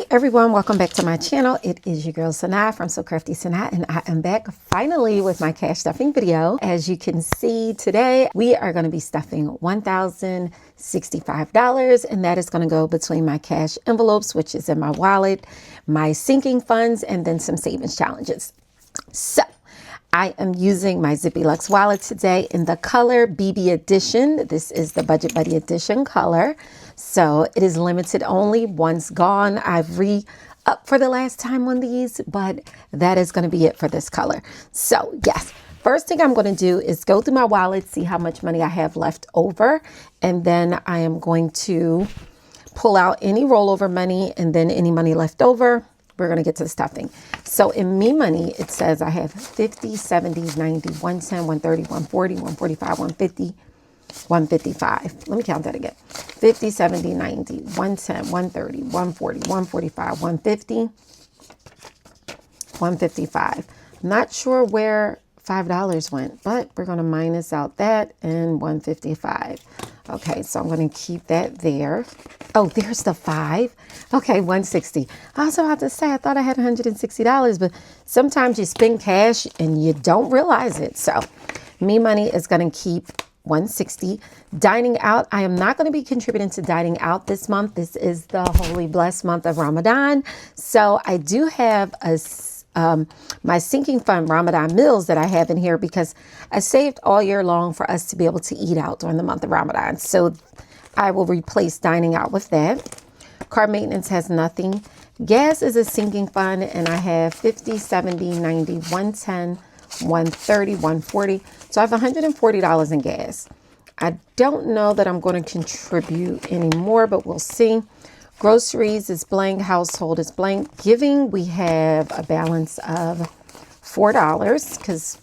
Everyone, welcome back to my channel. It is your girl Sanaa from So Crafty Sanaa, and I am back finally with my cash stuffing video. As you can see today, we are going to be stuffing $1,065, and that is going to go between my cash envelopes, which is in my wallet, my sinking funds, and then some savings challenges. So I am using my ZIPPY Luxe wallet today in the color BB Edition. This is the Budget Buddy Edition color. So it is limited only. Once gone, I've re-upped for the last time on these, but that is going to be it for this color. So yes, first thing I'm going to do is go through my wallet, see how much money I have left over. And then I am going to pull out any rollover money and then any money left over. We're going to get to the stuffing. So in me money, it says I have 50, 70, 90, 110, 130, 140, 145, 150, 155. Let me count that again. 50, 70, 90, 110, 130, 140, 145, 150, 155. Not sure where $5 went, but we're going to minus out that and 155. Okay, so I'm going to keep that there. Oh, there's the 5. Okay, 160. I was about to say, I thought I had $160, but sometimes you spend cash and you don't realize it. So me money is going to keep 160. Dining out, I am not going to be contributing to dining out this month. This is the holy blessed month of Ramadan. So I do have my sinking fund Ramadan meals that I have in here because I saved all year long for us to be able to eat out during the month of Ramadan. So I will replace dining out with that. Car maintenance has nothing. Gas is a sinking fund, and I have 50, 70, 90, 110, 130, 140. So I have $140 in gas. I don't know that I'm going to contribute anymore, but we'll see. Groceries is blank. Household is blank. Giving, we have a balance of $4 because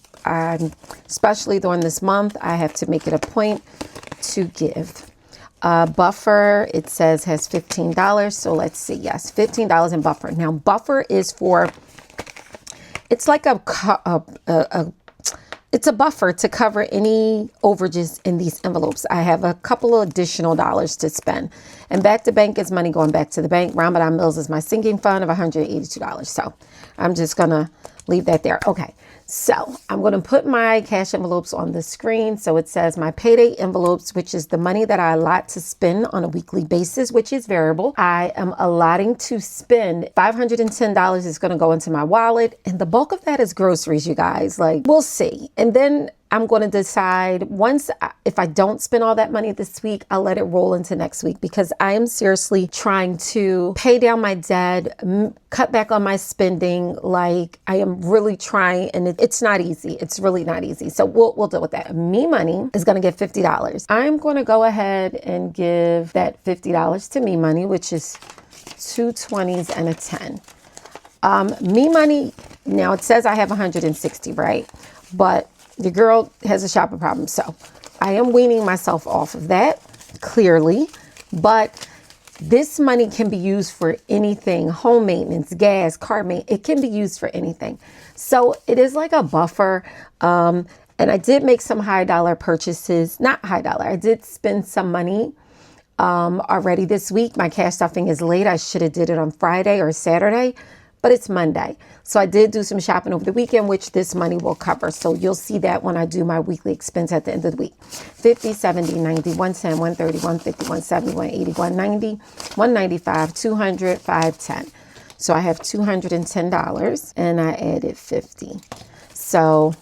especially during this month, I have to make it a point to give. Buffer, it says has $15. So let's see. Yes, $15 in buffer. Now, buffer is for, it's like it's a buffer to cover any overages in these envelopes. I have a couple of additional dollars to spend. And back to bank is money going back to the bank. Ramadan meals is my sinking fund of $182. So I'm just going to leave that there. Okay. So I'm going to put my cash envelopes on the screen. So it says my payday envelopes, which is the money that I allot to spend on a weekly basis, which is variable. I am allotting to spend $510 is going to go into my wallet. And the bulk of that is groceries, you guys. Like, we'll see. And then I'm going to decide if I don't spend all that money this week, I'll let it roll into next week because I am seriously trying to pay down my debt, cut back on my spending. Like, I am really trying, and it's not easy. It's really not easy. So we'll deal with that. Me money is going to get $50. I'm going to go ahead and give that $50 to me money, which is 2 20s and a 10. Me money, now it says I have 160, right? But the girl has a shopping problem. So I am weaning myself off of that, clearly. But this money can be used for anything. Home maintenance, gas, car maintenance. It can be used for anything. So it is like a buffer. And I did make some high dollar purchases. Not high dollar. I did spend some money already this week. My cash stuffing is late. I should have did it on Friday or Saturday, but it's Monday. So I did do some shopping over the weekend, which this money will cover. So you'll see that when I do my weekly expense at the end of the week. 50, 70, 90, 110, 130, 150, 170, 180, 190, 195, 200, 510. So I have $210 and I added 50. So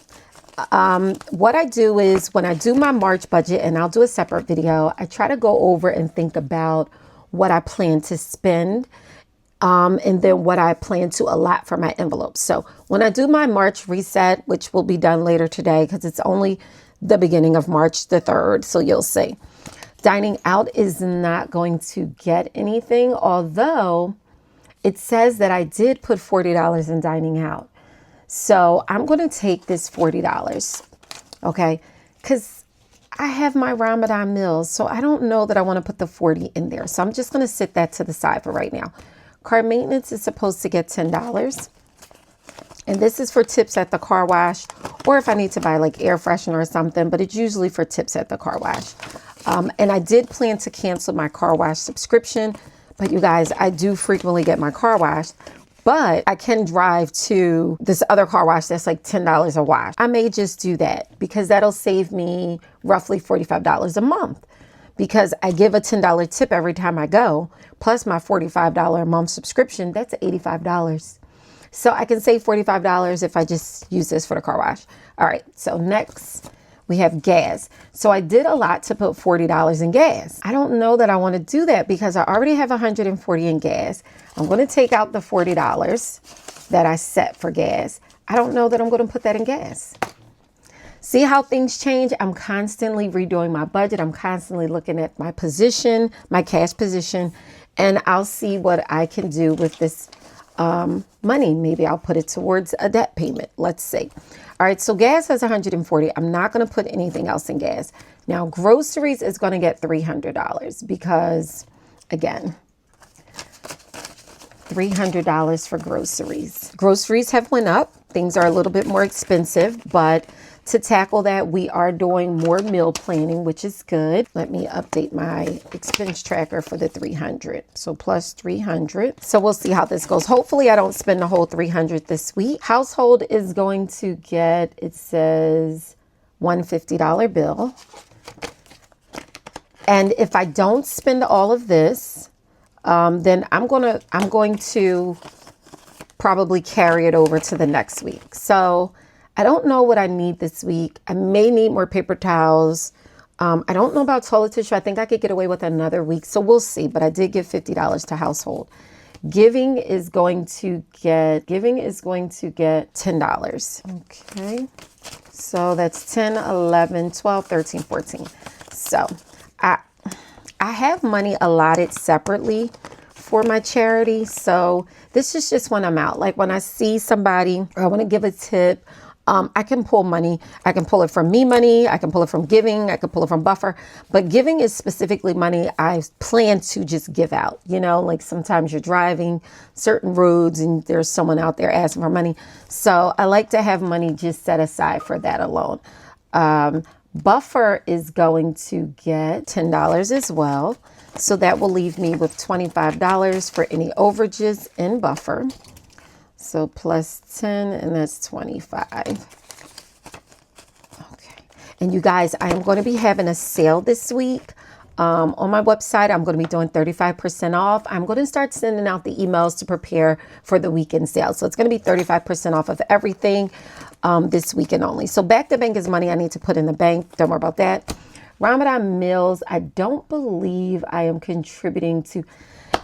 what I do is when I do my March budget, and I'll do a separate video, I try to go over and think about what I plan to spend. And then what I plan to allot for my envelopes. So when I do my March reset, which will be done later today because it's only the beginning of March the 3rd, so you'll see. Dining out is not going to get anything, although it says that I did put $40 in dining out. So I'm going to take this $40, okay, because I have my Ramadan meals, so I don't know that I want to put the 40 in there. So I'm just going to sit that to the side for right now. Car maintenance is supposed to get $10. And this is for tips at the car wash, or if I need to buy like air freshener or something, but it's usually for tips at the car wash. And I did plan to cancel my car wash subscription, But you guys, I do frequently get my car washed, but I can drive to this other car wash that's like $10 a wash. I may just do that because that'll save me roughly $45 a month, because I give a $10 tip every time I go, plus my $45 a month subscription. That's $85. So I can save $45 if I just use this for the car wash. All right, so next we have gas. So I did a lot to put $40 in gas. I don't know that I want to do that because I already have $140 in gas. I'm going to take out the $40 that I set for gas. I don't know that I'm going to put that in gas. See how things change? I'm constantly redoing my budget. I'm constantly looking at my position, my cash position, and I'll see what I can do with this money. Maybe I'll put it towards a debt payment. Let's see. All right, so gas has 140. I'm not going to put anything else in gas. Now, groceries is going to get $300 because, again, $300 for groceries. Groceries have went up. Things are a little bit more expensive, but to tackle that, we are doing more meal planning, which is good. Let me update my expense tracker for the 300. So plus 300. So we'll see how this goes. Hopefully I don't spend the whole 300 this week. Household is going to get, it says $150 bill. And if I don't spend all of this, then I'm going to probably carry it over to the next week. So I don't know what I need this week. I may need more paper towels. I don't know about toilet tissue. I think I could get away with another week. So we'll see. But I did give $50 to household. Giving is going to get $10. Okay. So that's 10, 11, 12, 13, 14. So I have money allotted separately for my charity. So this is just when I'm out. Like when I see somebody or I want to give a tip, I can pull money. I can pull it from me money. I can pull it from giving. I can pull it from buffer. But giving is specifically money I plan to just give out. You know, like sometimes you're driving certain roads and there's someone out there asking for money. So I like to have money just set aside for that alone. Buffer is going to get $10 as well. So that will leave me with $25 for any overages in buffer. So plus 10, and that's 25. Okay. And you guys, I am going to be having a sale this week. On my website, I'm going to be doing 35% off. I'm going to start sending out the emails to prepare for the weekend sale. So it's going to be 35% off of everything this weekend only. So back to bank is money I need to put in the bank. Don't worry about that. Ramadan meals, I don't believe I am contributing to.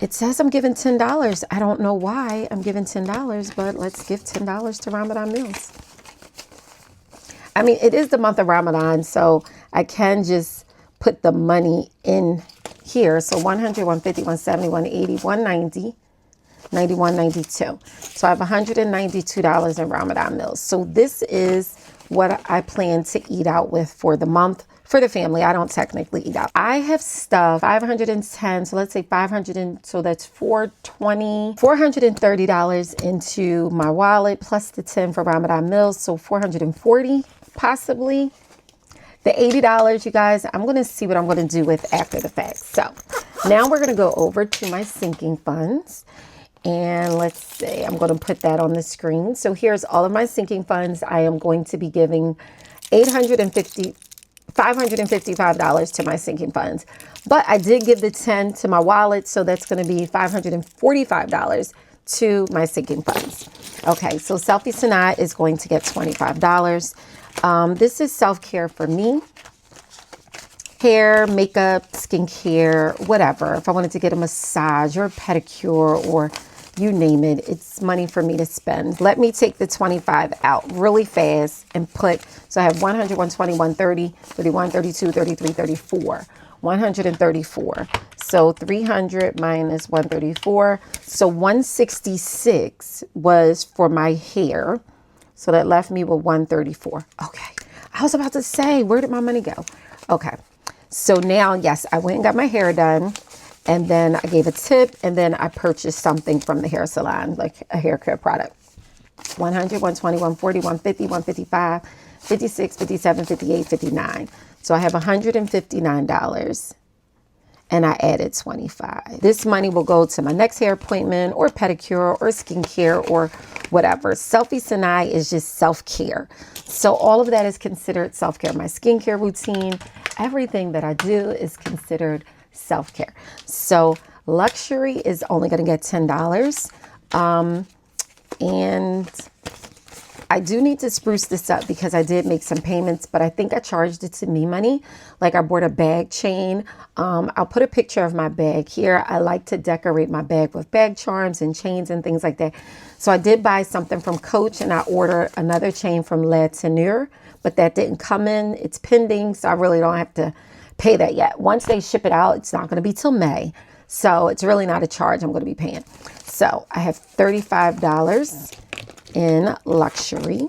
It says I'm giving $10. I don't know why I'm giving $10, but let's give $10 to Ramadan meals. I mean, it is the month of Ramadan, so I can just put the money in here. So 100, 150, 170, 180, 190, 91, 92. So I have $192 in Ramadan meals. So this is what I plan to eat out with for the month. For the family, I don't technically eat out. I have stuff, 510, so let's say 500, so that's $430 into my wallet, plus the 10 for Ramadan meals, so 440 possibly. The $80, you guys, I'm gonna see what I'm gonna do with after the fact. So now we're gonna go over to my sinking funds. And let's see, I'm gonna put that on the screen. So here's all of my sinking funds. I am going to be giving $555 to my sinking funds, but I did give the 10 to my wallet. So that's going to be $545 to my sinking funds. Okay. So Selfie Sanaa is going to get $25. This is self-care for me. Hair, makeup, skincare, whatever. If I wanted to get a massage or a pedicure or you name it, it's money for me to spend. Let me take the 25 out really fast and put, so I have 100, 120, 130, 31, 32, 33, 34, 134. So 300 minus 134. So 166 was for my hair. So that left me with 134. Okay. I was about to say, where did my money go? Okay. So now, yes, I went and got my hair done. And then I gave a tip, and then I purchased something from the hair salon, like a hair care product. 100, 120, 140, 150, 155, 56, 57, 58, 59. So I have $159. and I added 25. This money will go to my next hair appointment or pedicure or skincare or whatever. Selfie Sinai is just self-care. So all of that is considered self-care. My skincare routine, everything that I do is considered self-care. So luxury is only going to get $10. And I do need to spruce this up because I did make some payments, but I think I charged it to me money. Like I bought a bag chain. I'll put a picture of my bag here. I like to decorate my bag with bag charms and chains and things like that. So I did buy something from Coach and I ordered another chain from La Teneur, but that didn't come in. It's pending, so I really don't have to pay that yet. Once they ship it out, it's not going to be till May. So it's really not a charge I'm going to be paying. So I have $35 in luxury.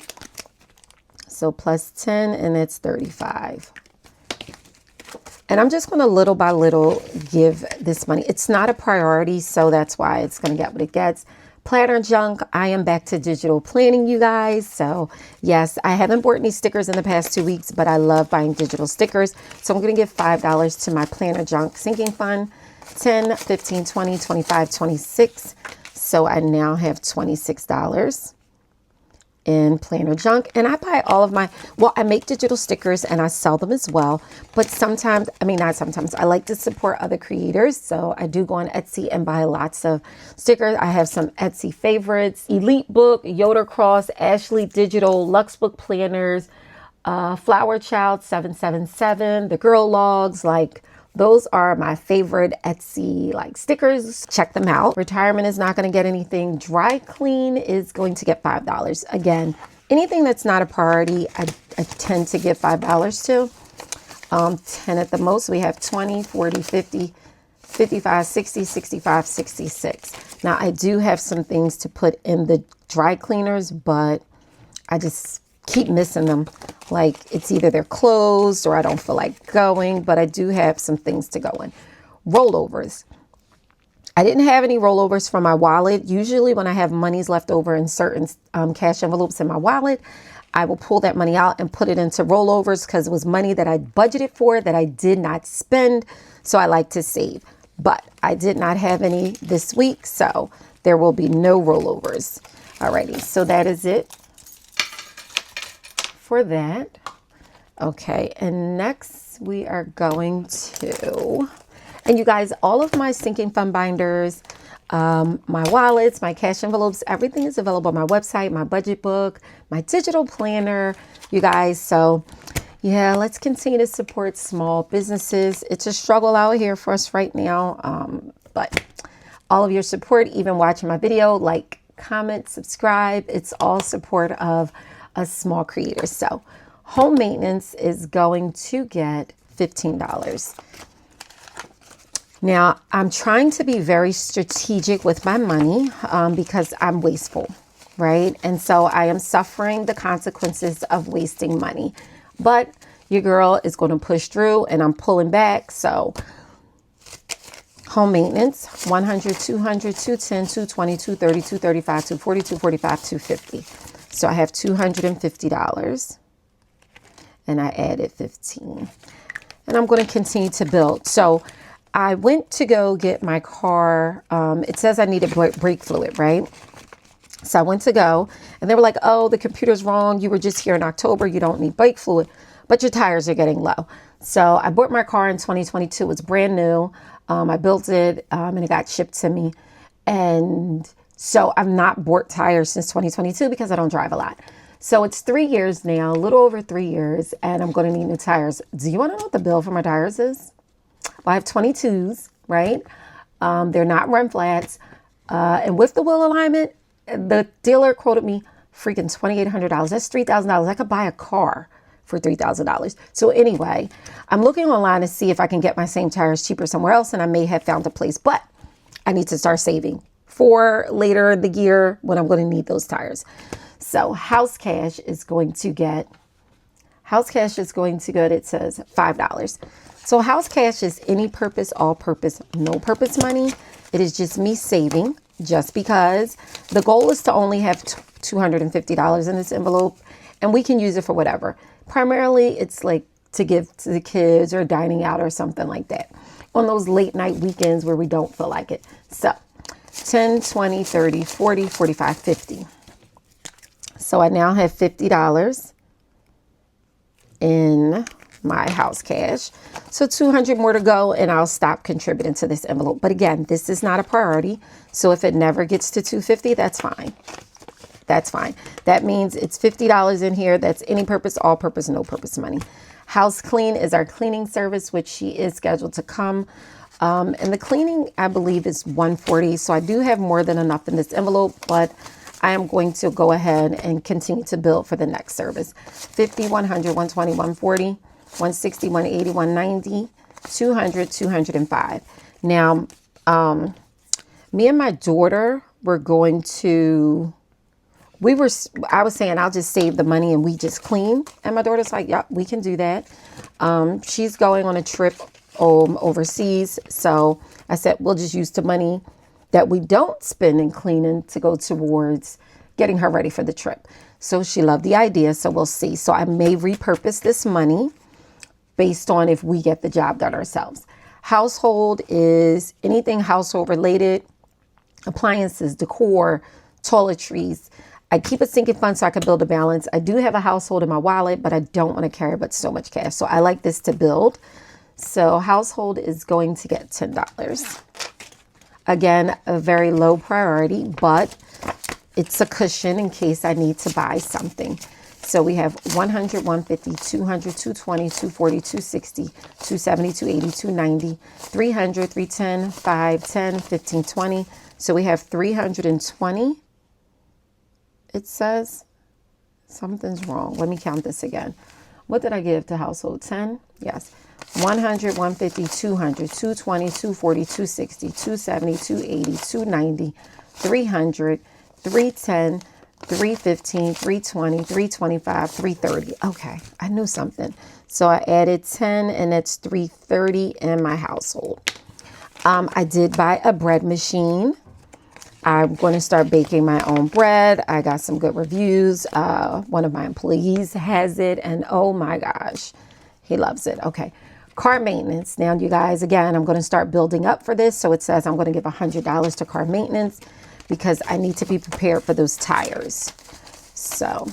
So plus 10 and it's 35. And I'm just going to little by little give this money. It's not a priority, so that's why it's going to get what it gets. Planner junk. I am back to digital planning, you guys. So yes, I haven't bought any stickers in the past 2 weeks, but I love buying digital stickers. So I'm going to give $5 to my planner junk sinking fund. 10, 15, 20, 25, 26. So I now have $26 in planner junk. And I buy all of my, well, I make digital stickers and I sell them as well. But sometimes, I mean, not sometimes, I like to support other creators. So I do go on Etsy and buy lots of stickers. I have some Etsy favorites: Elite Book, Yoder Cross, Ashley Digital, Lux Book Planners, Flower Child 777, the Girl Logs. Like, those are my favorite Etsy like stickers. Check them out. Retirement is not going to get anything. Dry clean is going to get $5. Again, anything that's not a priority, I tend to give $5 to. 10 at the most. We have 20, 40, 50, 55, 60, 65, 66. Now I do have some things to put in the dry cleaners, but I just keep missing them. Like, it's either they're closed or I don't feel like going, but I do have some things to go in. Rollovers. I didn't have any rollovers for my wallet. Usually when I have monies left over in certain cash envelopes in my wallet, I will pull that money out and put it into rollovers because it was money that I budgeted for that I did not spend. So I like to save, but I did not have any this week. So there will be no rollovers. Alrighty. So that is it for that. Okay, and next we are going to, and you guys, all of my sinking fund binders, my wallets, my cash envelopes, everything is available on my website, my budget book, my digital planner, you guys. So yeah, let's continue to support small businesses. It's a struggle out here for us right now, but all of your support, even watching my video, like, comment, subscribe, it's all support of a small creator. So home maintenance is going to get $15. Now I'm trying to be very strategic with my money because I'm wasteful, right? And so I am suffering the consequences of wasting money, but your girl is going to push through and I'm pulling back. So home maintenance, 100, 200, 210, 220, 230, 235, 240, 245, 250. So I have $250 and I added 15 and I'm going to continue to build. So I went to go get my car. It says I needed brake fluid, right? So I went to go and they were like, oh, the computer's wrong. You were just here in October. You don't need brake fluid, but your tires are getting low. So I bought my car in 2022. It was brand new. I built it and it got shipped to me. And so I've not bought tires since 2022 because I don't drive a lot. So it's 3 years now, a little over 3 years, and I'm going to need new tires. Do you want to know what the bill for my tires is? Well, I have 22s, right? They're not run flats. And with the wheel alignment, the dealer quoted me freaking $2,800. That's $3,000. I could buy a car for $3,000. So anyway, I'm looking online to see if I can get my same tires cheaper somewhere else, and I may have found a place, but I need to start saving for later in the year when I'm going to need those tires. So house cash is going to get, it says $5. So house cash is any purpose, all purpose, no purpose money. It is just me saving just because the goal is to only have $250 in this envelope and we can use it for whatever. Primarily it's like to give to the kids or dining out or something like that. on those late night weekends where we don't feel like it. So 10, 20, 30, 40, 45, 50. So I now have $50 in my house cash. So 200 more to go and I'll stop contributing to this envelope. But again, this is not a priority. So if it never gets to 250, that's fine. That's fine. That means it's $50 in here. That's any purpose, all purpose, no purpose money. House clean is our cleaning service, which she is scheduled to come. And the cleaning, I believe, is $140. So I do have more than enough in this envelope, but I am going to go ahead and continue to build for the next service. 50, 100, 120, 140, 160, 180, 190, 200, 205. Now, me and my daughter were going to, I was saying I'll just save the money and we just clean. And my daughter's like, yep, we can do that. She's going on a trip overseas. So I said, we'll just use the money that we don't spend in cleaning to go towards getting her ready for the trip. So she loved the idea. So we'll see. So I may repurpose this money based on if we get the job done ourselves. Household is anything household related, appliances, decor, toiletries. I keep a sinking fund so I can build a balance. I do have a household in my wallet, but I don't want to carry but so much cash. So I like this to build. So household is going to get $10. Again, a very low priority, but it's a cushion in case I need to buy something. So we have 100, 150, 200, 220, 240, 260, 270, 280, 290, 300, 310, 5, 10, 15, 20. So we have 320. It says something's wrong. Let me count this again. What did I give to household? 10? Yes. 100, 150, 200, 220, 240, 260, 270, 280, 290, 300, 310, 315, 320, 325, 330. Okay, I knew something. So I added 10 and that's 330 in my household. I did buy a bread machine. I'm going to start baking my own bread. I got some good reviews. One of my employees has it and oh my gosh, he loves it. Okay. Car maintenance. Now, you guys, again, I'm going to start building up for this. So it says I'm going to give $100 to car maintenance because I need to be prepared for those tires. So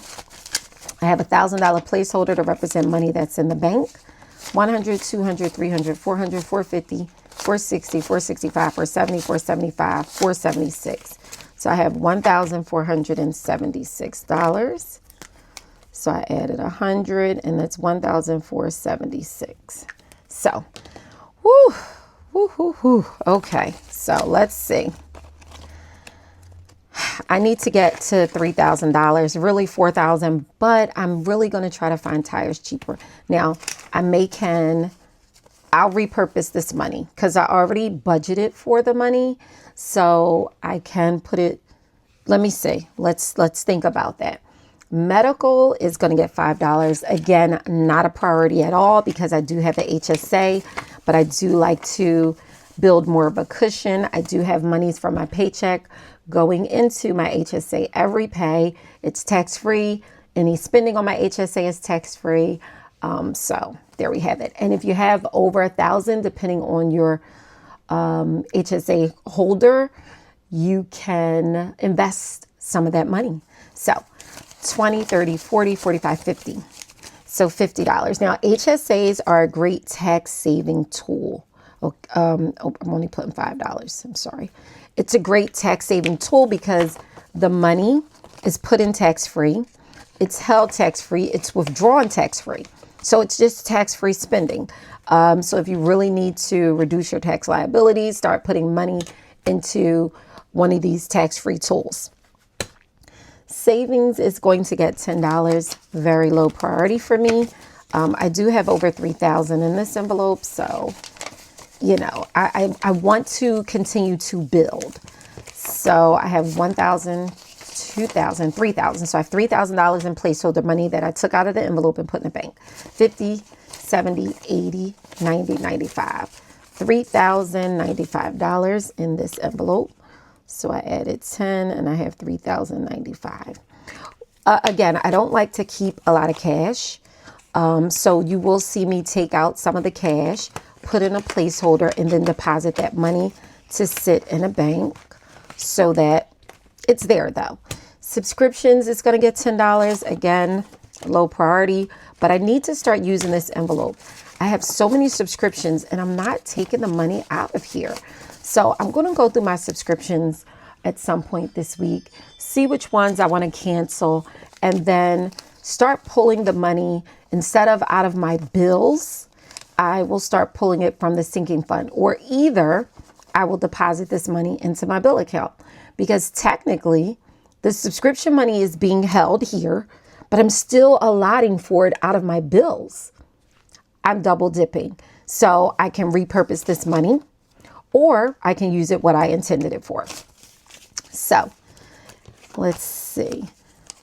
I have $1,000 placeholder to represent money that's in the bank. 100, 200, 300, 400, 450, 460, 465, 470, 475, 476. So I have $1,476. So I added 100 and that's 1,476. So, whoo, whoo, whoo, whoo. Okay, so let's see. I need to get to $3,000, really $4,000, but I'm really going to try to find tires cheaper. Now, I'll repurpose this money because I already budgeted for the money. So I can put it, let me see. Let's think about that. Medical is going to get $5. Again, not a priority at all because I do have the HSA, but I do like to build more of a cushion. I do have monies from my paycheck going into my HSA every pay. It's tax-free. Any spending on my HSA is tax-free. So there we have it. And if you have over 1,000, depending on your HSA holder, you can invest some of that money. So 20, 30, 40, 45, 50. So $50. Now, HSAs are a great tax saving tool. I'm only putting $5. I'm sorry. It's a great tax saving tool because the money is put in tax free. It's held tax free. It's withdrawn tax free. So it's just tax free spending. So if you really need to reduce your tax liabilities, start putting money into one of these tax free tools. Savings is going to get $10. Very low priority for me. I do have over 3,000 in this envelope. So, you know, I want to continue to build. So I have 1,000, 2,000, 3,000. So I have $3,000 in placeholder money that I took out of the envelope and put in the bank. 50, 70, 80, 90, 95. $3,095 in this envelope. So I added 10 and I have 3,095. Again, I don't like to keep a lot of cash. So you will see me take out some of the cash, put in a placeholder and then deposit that money to sit in a bank so that it's there though. Subscriptions is going to get $10. Again, low priority, but I need to start using this envelope. I have so many subscriptions and I'm not taking the money out of here. So I'm going to go through my subscriptions at some point this week, see which ones I want to cancel, and then start pulling the money instead of out of my bills. I will start pulling it from the sinking fund, or either I will deposit this money into my bill account, because technically the subscription money is being held here, but I'm still allotting for it out of my bills. I'm double dipping. So I can repurpose this money, or I can use it what I intended it for. So let's see.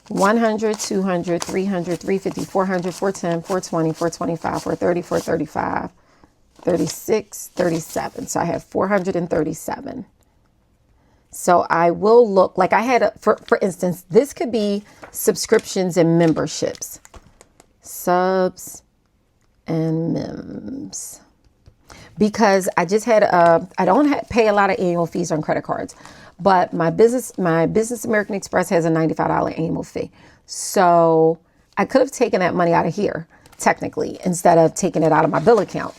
100, 200, 300, 350, 400, 410, 420, 425, 430, 435, 36, 37. So I have 437. So I will look like I had, for instance, this could be subscriptions and memberships. Subs and mems. Because I just had, I don't pay a lot of annual fees on credit cards. But my business American Express has a $95 annual fee. So I could have taken that money out of here, technically, instead of taking it out of my bill account.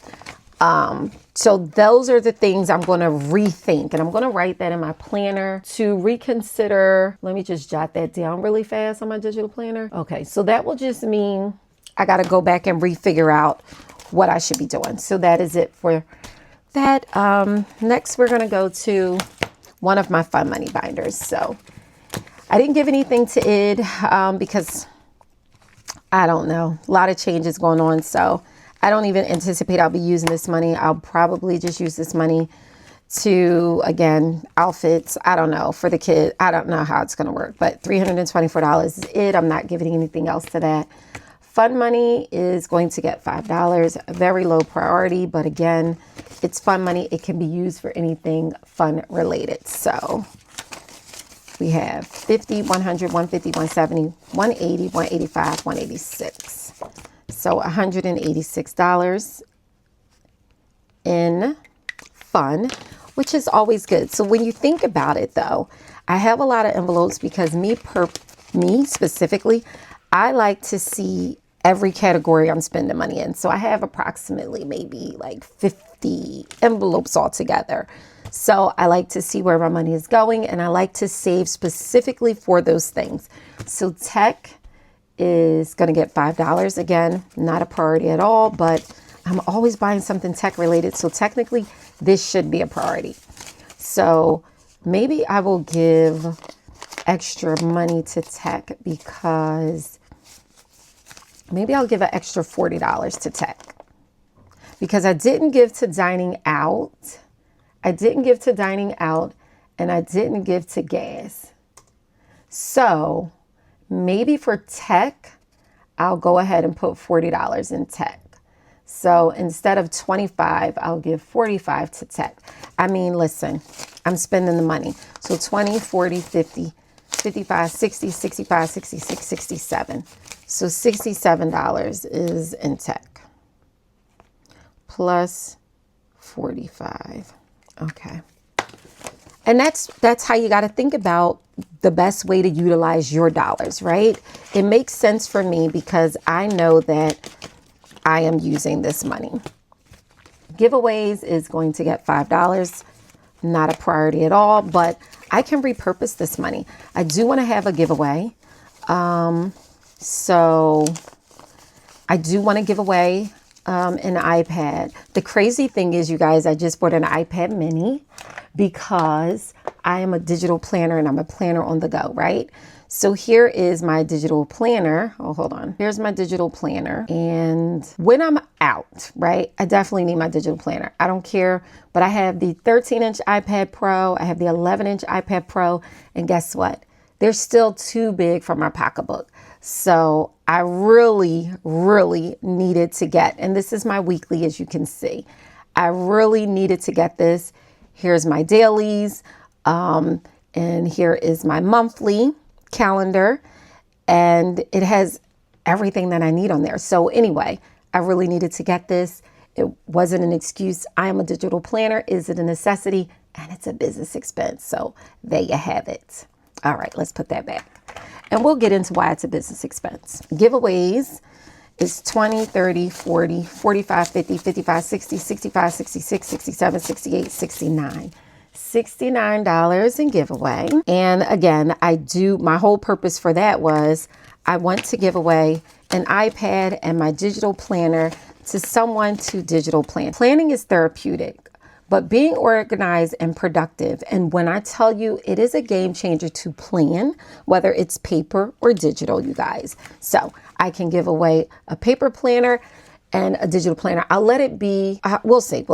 So those are the things I'm going to rethink. And I'm going to write that in my planner to reconsider. Let me just jot that down really fast on my digital planner. Okay, so that will just mean I got to go back and refigure out what I should be doing. So that is it for that. Next, we're going to go to one of my fun money binders. So I didn't give anything to Id because I don't know, a lot of changes going on. So I don't even anticipate I'll be using this money. I'll probably just use this money to, again, outfits. I don't know, for the kid. I don't know how it's going to work, but $324 is it. I'm not giving anything else to that. Fun money is going to get $5, a very low priority, but again, it's fun money. It can be used for anything fun related. So we have 50, 100, 150, 170, 180, 185, 186. So $186 in fun, which is always good. So when you think about it though, I have a lot of envelopes because me specifically, I like to see every category I'm spending money in. So I have approximately maybe like 50 envelopes altogether. So I like to see where my money is going, and I like to save specifically for those things. So tech is going to get $5. Again, not a priority at all, but I'm always buying something tech related. So technically this should be a priority. So maybe I will give extra money to tech, because maybe I'll give an extra $40 to tech, because I didn't give to dining out. I didn't give to dining out, and I didn't give to gas. So maybe for tech, I'll go ahead and put $40 in tech. So instead of 25, I'll give 45 to tech. I mean, listen, I'm spending the money. So 20, 40, 50, 55, 60, 65, 66, 67. So $67 is in tech plus 45. Okay. And that's how you got to think about the best way to utilize your dollars, right? It makes sense for me because I know that I am using this money. Giveaways is going to get $5. Not a priority at all, but I can repurpose this money. I do want to have a giveaway. So I do want to give away an iPad. The crazy thing is, you guys, I just bought an iPad mini because I am a digital planner and I'm a planner on the go, right? So here is my digital planner. Oh, hold on. Here's my digital planner. And when I'm out, right, I definitely need my digital planner. I don't care, but I have the 13-inch iPad Pro. I have the 11-inch iPad Pro. And guess what? They're still too big for my pocketbook. So I really, really needed to get, and this is my weekly, as you can see, I really needed to get this. Here's my dailies. And here is my monthly calendar, and it has everything that I need on there. So anyway, I really needed to get this. It wasn't an excuse. I am a digital planner. Is it a necessity? And it's a business expense. So there you have it. All right, let's put that back. And we'll get into why it's a business expense. Giveaways is 20, 30, 40, 45, 50, 55, 60, 65, 66, 67, 68, 69. $69 in giveaway. And again, my whole purpose for that was I want to give away an iPad and my digital planner to someone to digital plan. Planning is therapeutic, but being organized and productive. And when I tell you it is a game changer to plan, whether it's paper or digital, you guys. So I can give away a paper planner and a digital planner. I'll let it be, we'll see.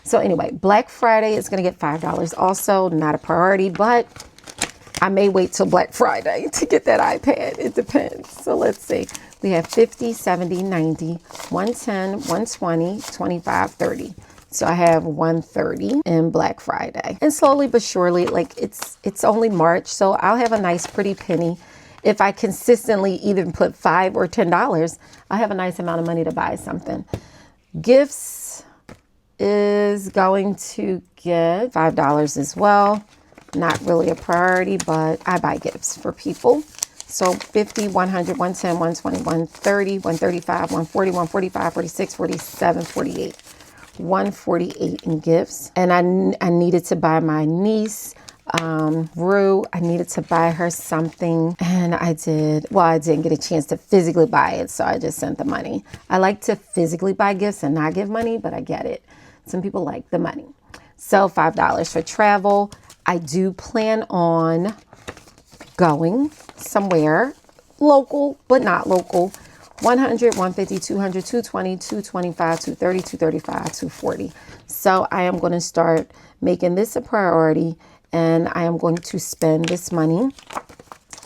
So anyway, Black Friday is going to get $5 also, not a priority, but I may wait till Black Friday to get that iPad. It depends. So let's see. We have 50, 70, 90, 110, 120, 25, 30. So I have 130 in Black Friday. And slowly but surely, like it's only March, so I'll have a nice pretty penny. If I consistently even put $5 or $10, I have a nice amount of money to buy something. Gifts is going to get $5 as well. Not really a priority, but I buy gifts for people. So 50, 100, 110, 120, 130, 135, 140, 145, 46, 47, 48. 148 in gifts. And I needed to buy my niece, Rue, I needed to buy her something. And I didn't get a chance to physically buy it, so I just sent the money. I like to physically buy gifts and not give money, but I get it. Some people like the money. So $5 for travel. I do plan on going somewhere local, but not local. 100, 150, 200, 220, 225, 230, 235, 240. So I am going to start making this a priority, and I am going to spend this money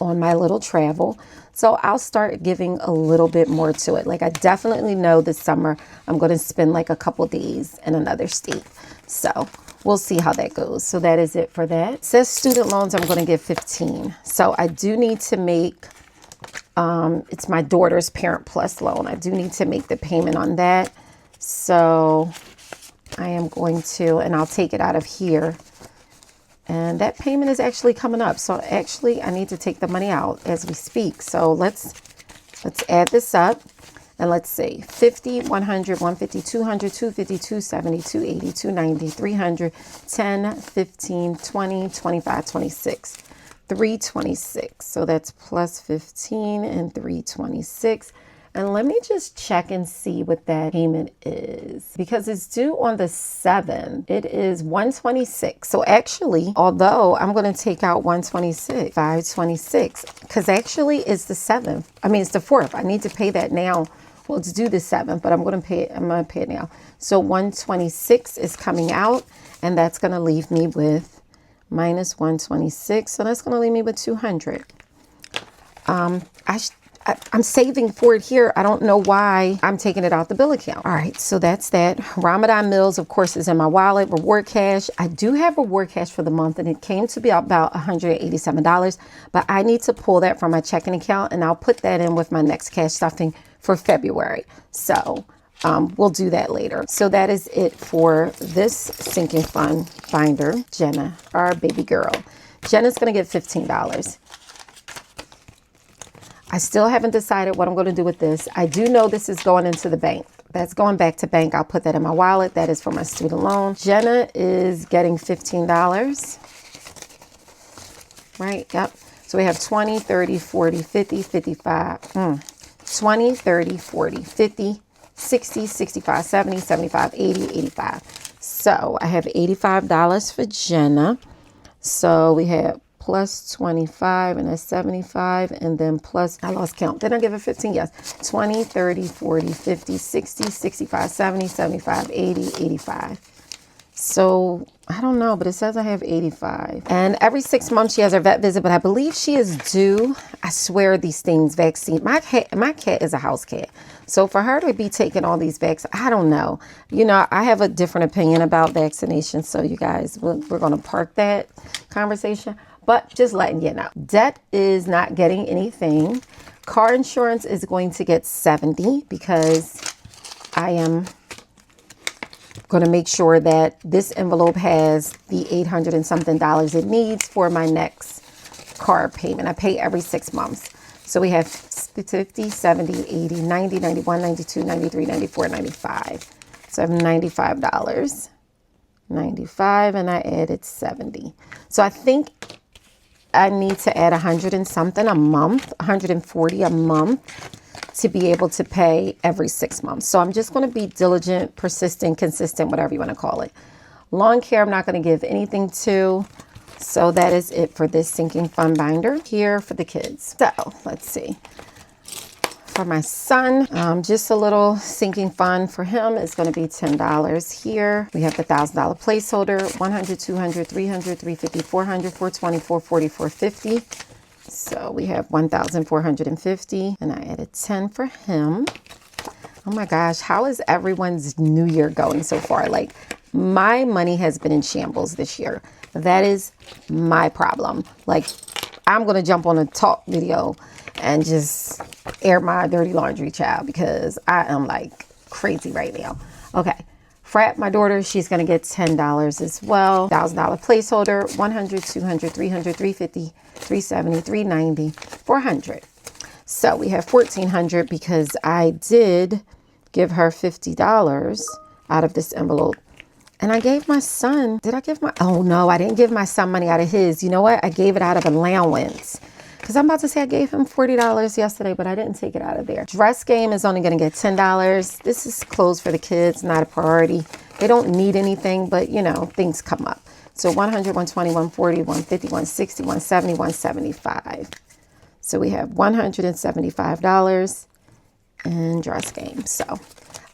on my little travel. So I'll start giving a little bit more to it. Like I definitely know this summer I'm going to spend like a couple days in another state. So we'll see how that goes. So that is it for that. It says student loans, I'm going to give 15. So I do need to make, it's my daughter's Parent Plus loan. I do need to make the payment on that. So I am going to, and I'll take it out of here. And that payment is actually coming up. So actually I need to take the money out as we speak. So let's add this up. And let's see, 50, 100, 150, 200, 250, 270, 280, 290, 300, 10, 15, 20, 25, 26, 326. So that's plus 15 and 326. And let me just check and see what that payment is, because it's due on the 7th. It is 126. So actually, although I'm going to take out 126, 526, because actually it's the 7th. I mean, it's the 4th. I need to pay that now. Well, it's due the 7th, but I'm going to pay it now. So 126 is coming out, and that's going to leave me with minus 126. So that's going to leave me with 200. I'm saving for it here. I don't know why I'm taking it out the bill account. All right, so that's that. Ramadan Mills, of course, is in my wallet. Reward cash. I do have reward cash for the month, and it came to be about $187. But I need to pull that from my checking account, and I'll put that in with my next cash stuffing for February. So we'll do that later. So that is it for this sinking fund binder. Jenna, our baby girl. Jenna's going to get $15. I still haven't decided what I'm going to do with this. I do know this is going into the bank. That's going back to bank. I'll put that in my wallet. That is for my student loan. Jenna is getting $15. Right? Yep. So we have 20, 30, 40, 50, 55. 20, 30, 40, 50, 60, 65, 70, 75, 80, 85. So I have $85 for Jenna. So we have plus 25, and that's 75, and then plus, I lost count. Did I give it 15? Yes. 20, 30, 40, 50, 60, 65, 70, 75, 80, 85. So I don't know, but it says I have 85. And every 6 months she has her vet visit, but I believe she is due, I swear, these things, vaccine. My cat is a house cat. So for her to be taking all these vaccines, I don't know. You know, I have a different opinion about vaccinations. So you guys, we're going to park that conversation. But just letting you know, debt is not getting anything. Car insurance is going to get 70 because I am going to make sure that this envelope has the $800 and something it needs for my next car payment. I pay every 6 months. So we have 50, 70, 80, 90, 91, 92, 93, 94, 95. So I have $95. 95, and I added 70. So I think I need to add 100 and something a month, 140 a month to be able to pay every 6 months. So I'm just going to be diligent, persistent, consistent, whatever you want to call it. Lawn care, I'm not going to give anything to. So that is it for this sinking fund binder here for the kids. So let's see. For my son, just a little sinking fund for him is going to be $10 here. We have the $1,000 placeholder, 100, 200, 300, 350, 400, 420, 440, 450. So we have 1,450, and I added 10 for him. Oh my gosh, how is everyone's new year going so far? Like, my money has been in shambles this year. That is my problem. Like, I'm going to jump on a talk video and just air my dirty laundry, child, because I am like crazy right now. Okay. Frat, my daughter, she's going to get $10 as well. $1,000 placeholder, 100, 200, 300, 350, 370, 390, 400. So we have 1,400 because I did give her $50 out of this envelope. And I gave my son, did I give my, oh no, I didn't give my son money out of his. You know what? I gave it out of allowance. Because I'm about to say I gave him $40 yesterday, but I didn't take it out of there. Dress game is only going to get $10. This is clothes for the kids, not a priority. They don't need anything, but you know, things come up. So 100, 120, 140, 150, 160, 170, 175. So we have $175 in dress game. So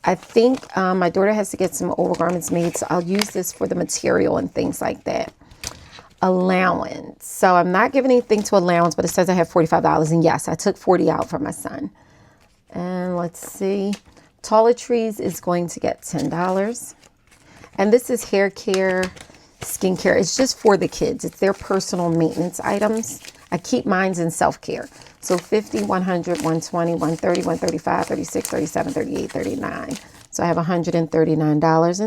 I think my daughter has to get some overgarments made, so I'll use this for the material and things like that. Allowance. So I'm not giving anything to allowance, but it says I have $45. And yes, I took 40 out for my son. And let's see. Toiletries is going to get $10. And this is hair care, skincare. It's just for the kids. It's their personal maintenance items. I keep mines in self-care. So 50, 100, 120, 130, 135, 36, 37, 38, 39. So I have $139 in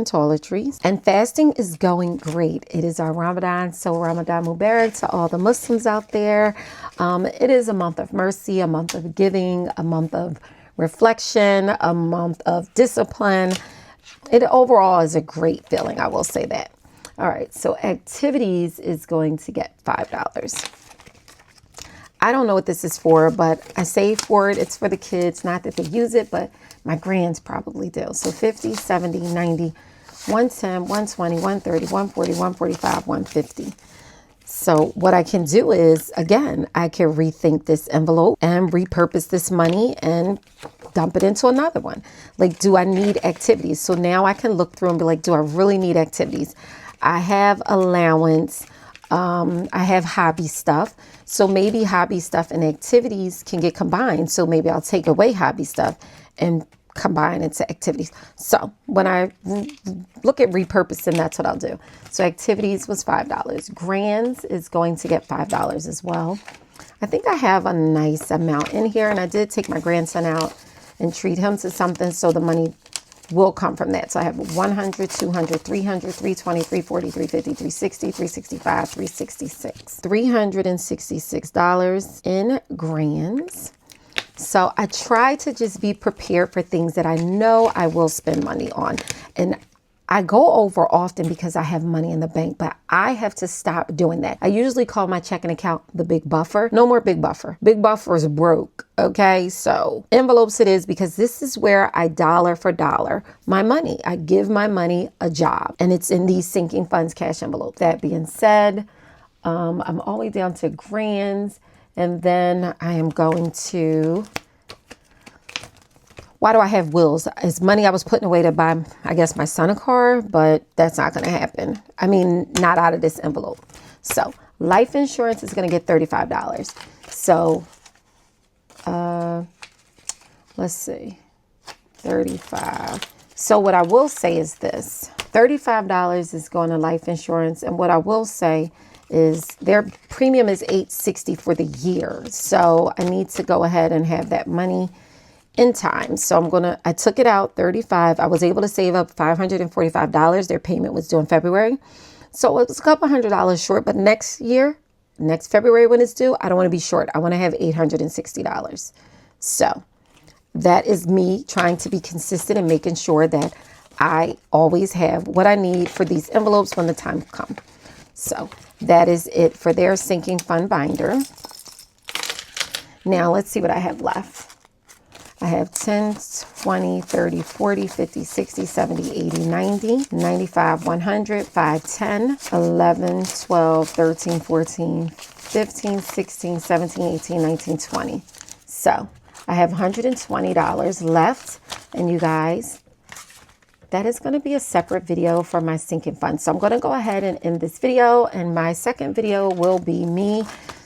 toiletries. And fasting is going great. It is our Ramadan, so Ramadan Mubarak to all the Muslims out there. It is a month of mercy, a month of giving, a month of reflection, a month of discipline. It overall is a great feeling, I will say that. All right, so activities is going to get $5. I don't know what this is for, but I save for it. It's for the kids. Not that they use it, but my grands probably do. So 50, 70, 90, 110, 120, 130, 140, 145, 150. So what I can do is, again, I can rethink this envelope and repurpose this money and dump it into another one. Like, do I need activities? So now I can look through and be like, do I really need activities? I have allowance. I have hobby stuff. So maybe hobby stuff and activities can get combined. So maybe I'll take away hobby stuff and combine into activities. So when I look at repurposing, that's what I'll do. So activities was $5. Grands is going to get $5 as well. I think I have a nice amount in here, and I did take my grandson out and treat him to something. So the money will come from that. So I have 100, 200, 300, 320, 340, 350, 360, 365, 366. $366 in grands. So I try to just be prepared for things that I know I will spend money on. And I go over often because I have money in the bank, but I have to stop doing that. I usually call my checking account the big buffer. No more big buffer. Big buffer is broke. Okay, so envelopes it is, because this is where I dollar for dollar my money. I give my money a job, and it's in these sinking funds cash envelope. That being said, I'm all the way down to grands, and then I am going to, why do I have wills? It's money I was putting away to buy, I guess, my son a car, but that's not going to happen. I mean, not out of this envelope. So life insurance is going to get $35. So let's see, 35. So what I will say is this, $35 is going to life insurance. And what I will say is their premium is $860 for the year. So I need to go ahead and have that money in time. So I took it out 35. I was able to save up $545. Their payment was due in February. So it was a couple $100 short, but next February when it's due, I don't want to be short. I want to have $860. So that is me trying to be consistent and making sure that I always have what I need for these envelopes when the time comes. So that is it for their sinking fund binder. Now let's see what I have left. I have 10, 20, 30, 40, 50, 60, 70, 80, 90, 95, 100, 5, 10, 11, 12, 13, 14, 15, 16, 17, 18, 19, 20. So I have $120 left. And you guys, that is going to be a separate video for my sinking fund. So I'm going to go ahead and end this video. And my second video will be me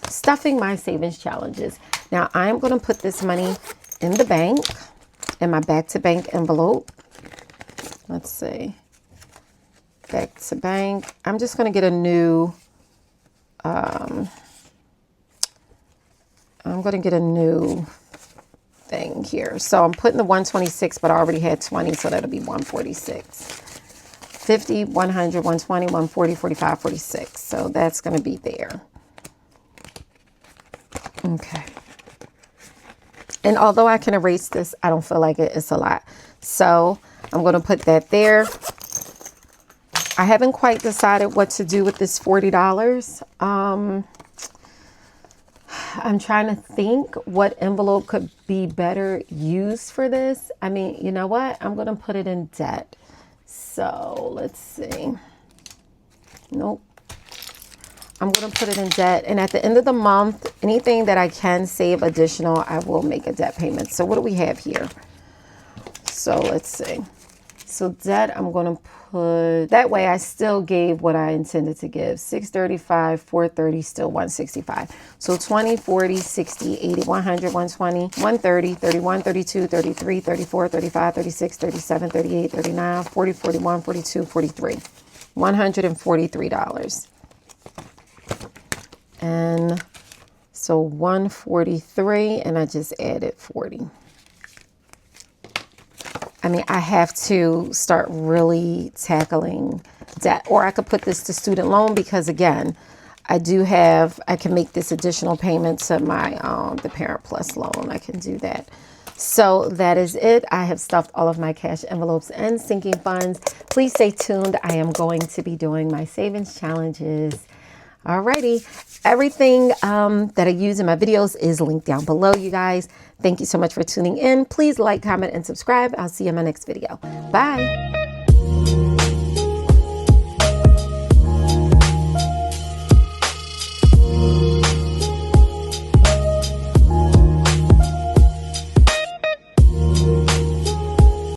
stuffing my savings challenges. Now I'm going to put this money in the bank, in my back to bank envelope. Let's see. Back to bank. I'm just going to get a new, I'm going to get a new thing here. So I'm putting the 126, but I already had 20, so that'll be 146. 50, 100, 120, 140, 45, 46. So that's going to be there. Okay. And although I can erase this, I don't feel like it's a lot. So I'm going to put that there. I haven't quite decided what to do with this $40. I'm trying to think what envelope could be better used for this. I mean, you know what? I'm going to put it in debt. So let's see. Nope. I'm going to put it in debt. And at the end of the month, anything that I can save additional, I will make a debt payment. So what do we have here? So let's see. So debt, I'm going to put, that way I still gave what I intended to give. 635, 430, still 165. So 20, 40, 60, 80, 100, 120, 130, 31, 32, 33, 34, 35, 36, 37, 38, 39, 40, 41, 42, 43. $143. And so 143, and I just added 40. I mean, I have to start really tackling debt, or I could put this to student loan because again, I can make this additional payment to my, the Parent Plus loan. I can do that. So that is it. I have stuffed all of my cash envelopes and sinking funds. Please stay tuned. I am going to be doing my savings challenges. Alrighty, everything that I use in my videos is linked down below, you guys. Thank you so much for tuning in. Please like, comment, and subscribe. I'll see you in my next video. Bye.